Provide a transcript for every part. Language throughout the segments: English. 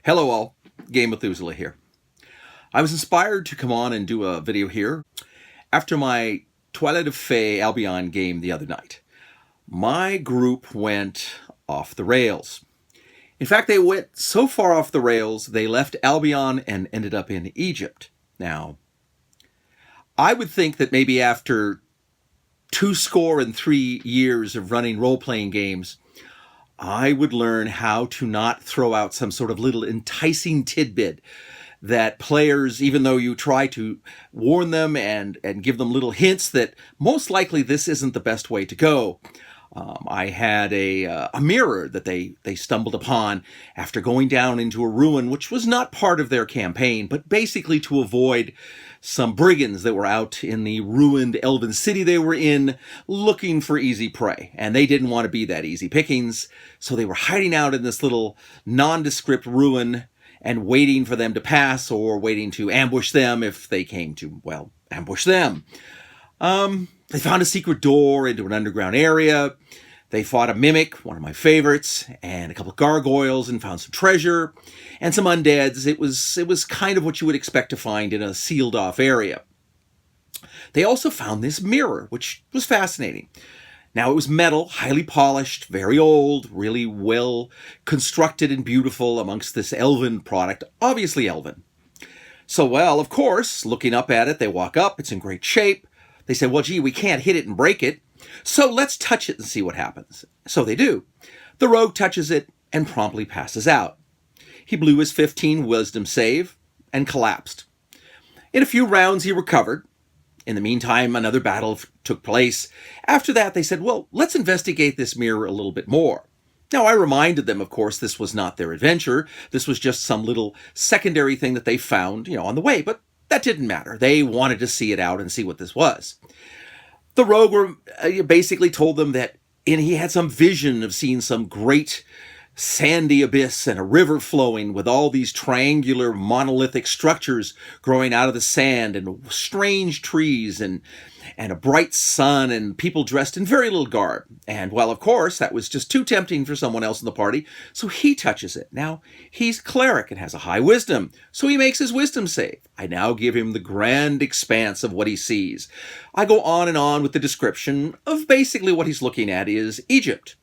Hello all, Game Methuselah here. I was inspired to come on and do a video here after my Twilight of Fae Albion game the other night. My group went off the rails. In fact, they went so far off the rails, they left Albion and ended up in Egypt. Now, I would think that maybe after 23 years of running role-playing games, I would learn how to not throw out some sort of little enticing tidbit that players, even though you try to warn them and give them little hints that most likely this isn't the best way to go. I had a mirror that they stumbled upon after going down into a ruin, which was not part of their campaign, but basically to avoid some brigands that were out in the ruined elven city they were in looking for easy prey. And they didn't want to be that easy pickings, so they were hiding out in this little nondescript ruin and waiting for them to pass or waiting to ambush them if they came to, well, ambush them. They found a secret door into an underground area. They fought a mimic, one of my favorites, and a couple of gargoyles and found some treasure and some undeads. It was kind of what you would expect to find in a sealed off area. They also found this mirror, which was fascinating. Now, it was metal, highly polished, very old, really well constructed and beautiful amongst this elven product, obviously elven. So, well, of course, looking up at it, they walk up, it's in great shape. They say, well, gee, we can't hit it and break it, so let's touch it and see what happens. So they do. The rogue touches it and promptly passes out. He blew his 15 wisdom save and collapsed. In a few rounds, he recovered. In the meantime, another battle took place. After that, they said, well, let's investigate this mirror a little bit more. Now, I reminded them, of course, this was not their adventure. This was just some little secondary thing that they found, on the way, but that didn't matter. They wanted to see it out and see what this was. The rogue basically told them that he had some vision of seeing some great sandy abyss and a river flowing with all these triangular monolithic structures growing out of the sand and strange trees and a bright sun and people dressed in very little garb. And, well, of course, that was just too tempting for someone else in the party, so he touches it. Now, he's cleric and has a high wisdom, so he makes his wisdom save. I now give him the grand expanse of what he sees. I go on and on with the description of basically what he's looking at is Egypt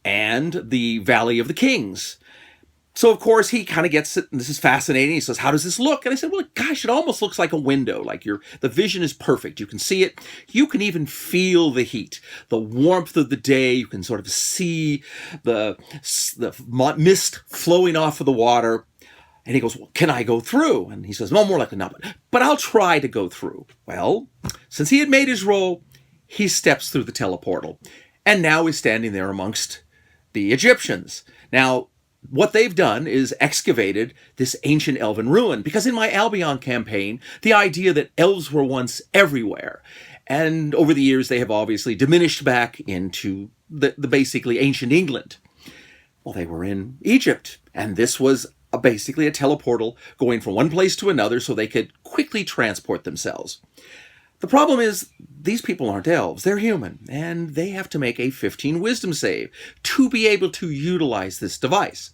and the Valley of the Kings. So, of course, he kind of gets it, and this is fascinating. He says, how does this look? And I said, well, gosh, it almost looks like a window, like the vision is perfect. You can see it. You can even feel the heat, the warmth of the day. You can sort of see the mist flowing off of the water. And he goes, well, can I go through? And he says, no, more likely not, but I'll try to go through. Well, since he had made his roll, he steps through the teleportal, and now is standing there amongst the Egyptians. Now, what they've done is excavated this ancient elven ruin, because in my Albion campaign, the idea that elves were once everywhere, and over the years they have obviously diminished back into the basically ancient England. Well, they were in Egypt, and this was basically a teleportal going from one place to another so they could quickly transport themselves. The problem is, these people aren't elves, they're human, and they have to make a 15 wisdom save to be able to utilize this device.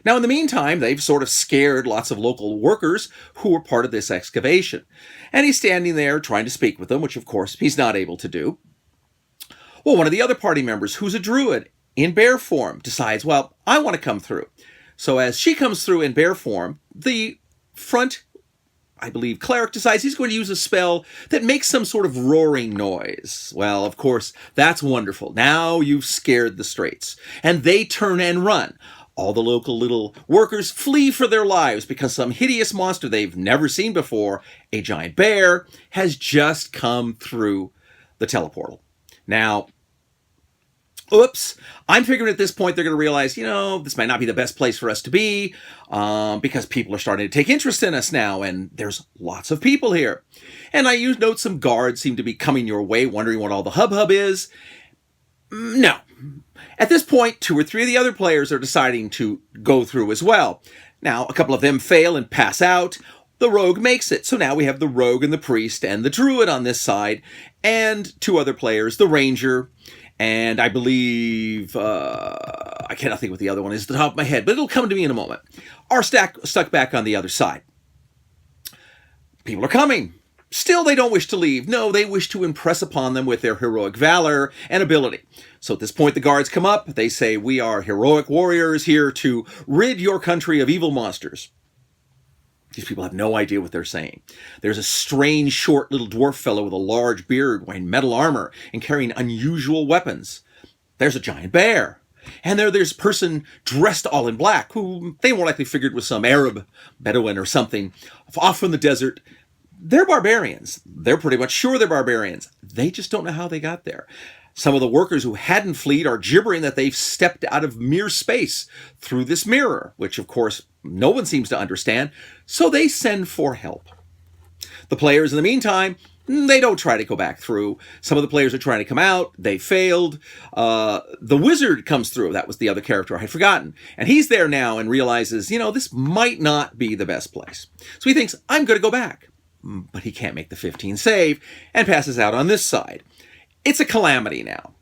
Now, in the meantime, they've sort of scared lots of local workers who were part of this excavation. And he's standing there trying to speak with them, which of course he's not able to do. Well, one of the other party members, who's a druid in bear form, decides, well, I want to come through. So as she comes through in bear form, the front, I believe, cleric decides he's going to use a spell that makes some sort of roaring noise. Well, of course, that's wonderful. Now you've scared the straights. And they turn and run. All the local little workers flee for their lives because some hideous monster they've never seen before, a giant bear, has just come through the teleportal. Now, oops, I'm figuring at this point they're going to realize, this might not be the best place for us to be because people are starting to take interest in us now, and there's lots of people here. And I note some guards seem to be coming your way, wondering what all the hubbub is. No. At this point, 2 or 3 of the other players are deciding to go through as well. Now, a couple of them fail and pass out. The rogue makes it. So now we have the rogue and the priest and the druid on this side, and 2 other players, the ranger, and I believe I cannot think what the other one is at the top of my head, but it'll come to me in a moment, are stuck back on the other side. People are coming. Still, they don't wish to leave. No, they wish to impress upon them with their heroic valor and ability. So at this point, the guards come up. They say, "We are heroic warriors here to rid your country of evil monsters." These people have no idea what they're saying. There's a strange, short little dwarf fellow with a large beard wearing metal armor and carrying unusual weapons. There's a giant bear. And there's a person dressed all in black, who they more likely figured was some Arab Bedouin or something, off from the desert. They're barbarians. They're pretty much sure they're barbarians. They just don't know how they got there. Some of the workers who hadn't fled are gibbering that they've stepped out of mere space through this mirror, which of course no one seems to understand, so they send for help. The players in the meantime, they don't try to go back through. Some of the players are trying to come out. They failed. The wizard comes through. That was the other character I had forgotten. And he's there now and realizes, this might not be the best place. So he thinks, I'm going to go back. But he can't make the 15 save and passes out on this side. It's a calamity now.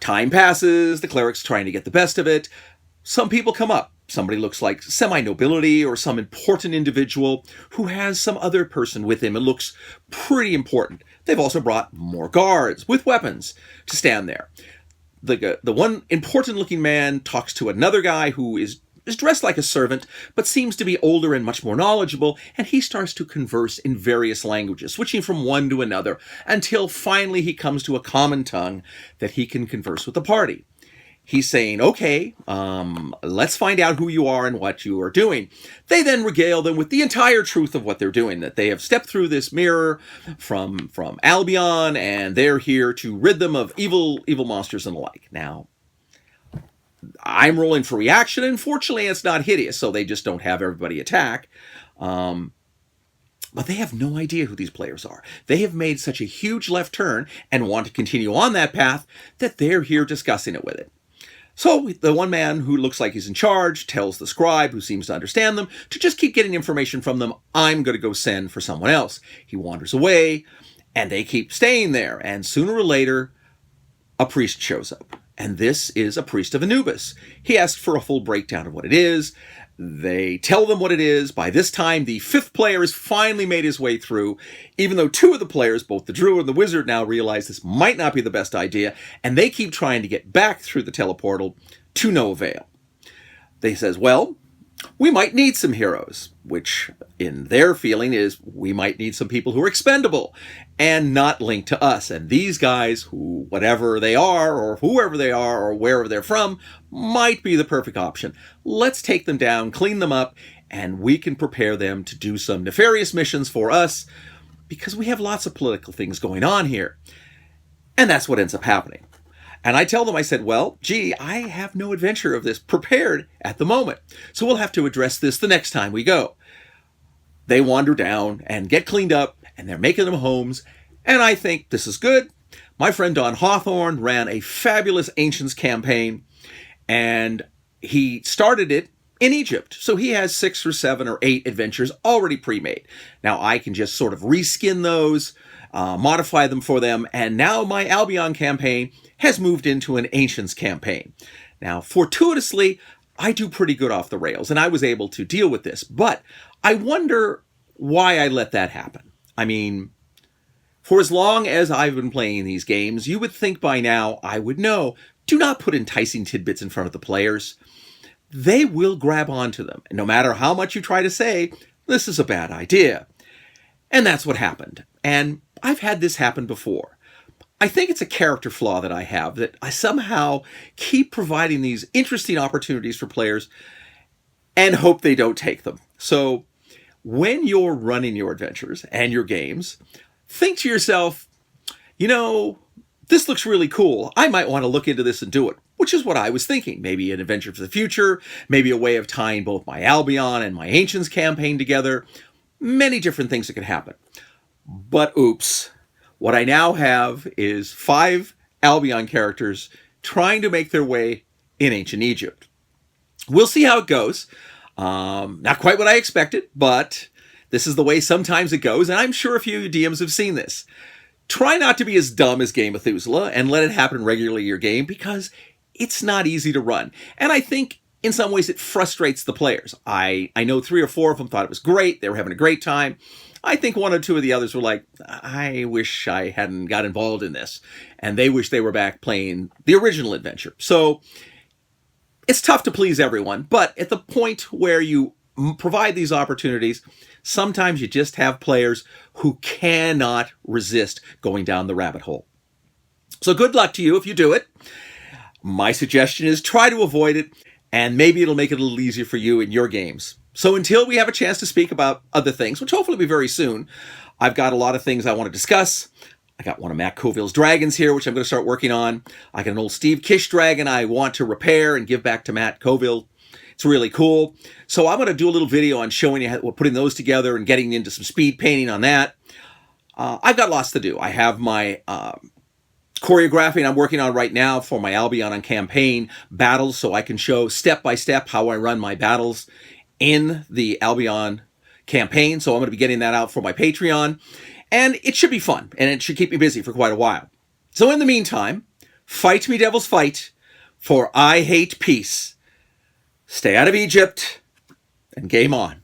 Time passes. The cleric's trying to get the best of it. Some people come up. Somebody looks like semi-nobility or some important individual who has some other person with him. It looks pretty important. They've also brought more guards with weapons to stand there. The one important-looking man talks to another guy who is dressed like a servant, but seems to be older and much more knowledgeable, and he starts to converse in various languages, switching from one to another, until finally he comes to a common tongue that he can converse with the party. He's saying, okay, let's find out who you are and what you are doing. They then regale them with the entire truth of what they're doing, that they have stepped through this mirror from Albion, and they're here to rid them of evil monsters and the like. Now, I'm rolling for reaction, and fortunately it's not hideous, so they just don't have everybody attack. But they have no idea who these players are. They have made such a huge left turn and want to continue on that path that they're here discussing it with it. So the one man who looks like he's in charge tells the scribe, who seems to understand them, to just keep getting information from them. I'm going to go send for someone else. He wanders away, and they keep staying there. And sooner or later, a priest shows up. And this is a priest of Anubis. He asks for a full breakdown of what it is. They tell them what it is. By this time, the fifth player has finally made his way through, even though two of the players, both the druid and the wizard, now realize this might not be the best idea, and they keep trying to get back through the teleportal to no avail. They says, well, we might need some heroes, which in their feeling is we might need some people who are expendable and not linked to us. And these guys, who, whatever they are, or whoever they are, or wherever they're from, might be the perfect option. Let's take them down, clean them up, and we can prepare them to do some nefarious missions for us, because we have lots of political things going on here. And that's what ends up happening. And I tell them, I said, well, gee, I have no adventure of this prepared at the moment, so we'll have to address this the next time we go. They wander down and get cleaned up, and they're making them homes, and I think this is good. My friend Don Hawthorne ran a fabulous Ancients campaign, and he started it in Egypt. So he has 6 or 7 or 8 adventures already pre-made. Now I can just sort of reskin those, modify them for them, and now my Albion campaign has moved into an Ancients campaign. Now, fortuitously, I do pretty good off the rails, and I was able to deal with this, but I wonder why I let that happen. I mean, for as long as I've been playing these games, you would think by now I would know, do not put enticing tidbits in front of the players. They will grab onto them, and no matter how much you try to say, this is a bad idea. And that's what happened. And I've had this happen before. I think it's a character flaw that I have, that I somehow keep providing these interesting opportunities for players and hope they don't take them. So when you're running your adventures and your games, think to yourself, this looks really cool. I might want to look into this and do it, which is what I was thinking. Maybe an adventure for the future, maybe a way of tying both my Albion and my Ancients campaign together. Many different things that could happen. But oops. What I now have is 5 Albion characters trying to make their way in ancient Egypt. We'll see how it goes. Not quite what I expected, but this is the way sometimes it goes, and I'm sure a few DMs have seen this. Try not to be as dumb as Game Methuselah and let it happen regularly in your game, because it's not easy to run. And I think in some ways it frustrates the players. I know 3 or 4 of them thought it was great. They were having a great time. I think 1 or 2 of the others were like, I wish I hadn't got involved in this. And they wish they were back playing the original adventure. So it's tough to please everyone. But at the point where you provide these opportunities, sometimes you just have players who cannot resist going down the rabbit hole. So good luck to you if you do it. My suggestion is try to avoid it, and maybe it'll make it a little easier for you in your games. So until we have a chance to speak about other things, which hopefully will be very soon, I've got a lot of things I want to discuss. I got one of Matt Coville's dragons here, which I'm going to start working on. I got an old Steve Kish dragon I want to repair and give back to Matt Coville. It's really cool. So I'm going to do a little video on showing you how we're putting those together and getting into some speed painting on that. I've got lots to do. I have my choreographing I'm working on right now for my Albion on campaign battles, so I can show step by step how I run my battles in the Albion campaign. So I'm going to be getting that out for my Patreon, and it should be fun, and it should keep me busy for quite a while. So in the meantime, fight me devils fight, for I hate peace. Stay out of Egypt, and game on.